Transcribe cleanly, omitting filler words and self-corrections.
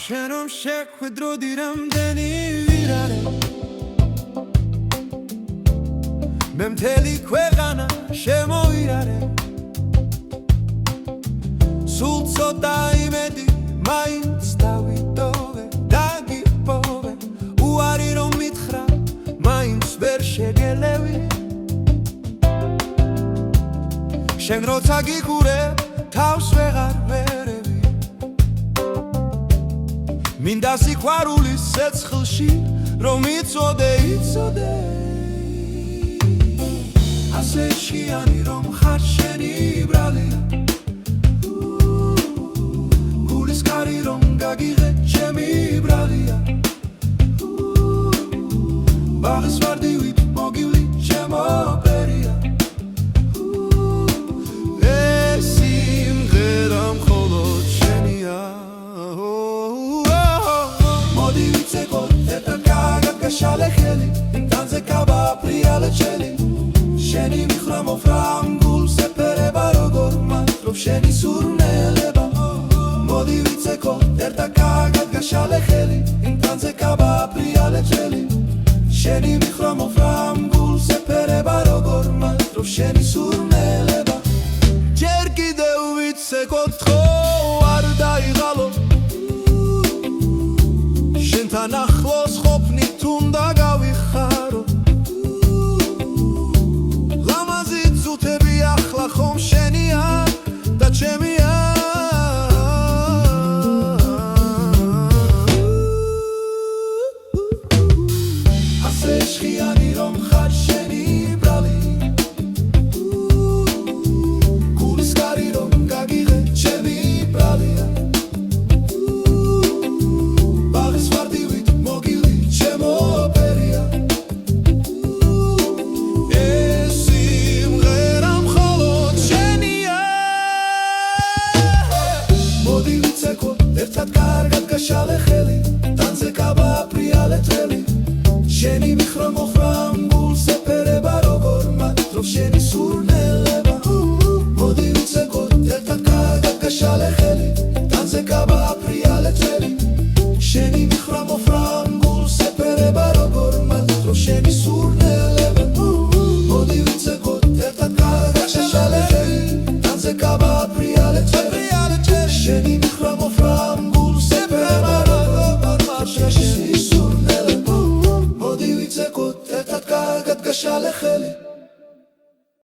შენ რომ შეხვედროდი რამდენი ვირარე მე მთელი ქვეყანა შემოვიარე სულ ცოტა იმედი მაინც დავიტოვე დაგიპოვე უარი რომ მითხრა მაინც ვერ შეგელევი შენ როცა გიგურებ თავს ვეღარ ვერევი მინდა სიყვარულის ცეცხლში რომ იცოდე ასე შიანი რომ ხარ შენი ბრალია გულის კარი რომ გაგიღე ჩემი ბრალია ბაღის ვარდივით მოგივლი ჩემო პერია ეს სიმღერა მხოლოდ შენია მოდი ვიცეკოთ ერთად გაგაშალე ხელი იმდანზე გავაფრიალე ჩელი შენი მიხრა მოფრამ გულს ეფერება როგორ მათრობ შენი სურნელება მოდი ვიცეკოთ ერთად გაგაშალე ხელი იმდანზე გავაფრიალე ჩელი შენი მიხრა მოფრამ გულს ეფერება როგორ მათრობ შენი სურნელება ჯერ კიდევ ვიცეკოთ ხო არ დაიღალო შენთან ახლოს ყოფნით უნდა გავიხარო ახლა ხომ შენია და ჩემია ასე შხიანი რომ ხარ შენი ბრალი გულის კარი რომ გაგიღე ჩემი ბრალია ბაღის ვარდივით მოგილი ჩემო პერია ერთად კარგად გაშალე ხელი დანზე გავაფრიალე თელი შენი მიხრა მოხრამ გულს ეფერება როგორ მათრობ შენი სურნელება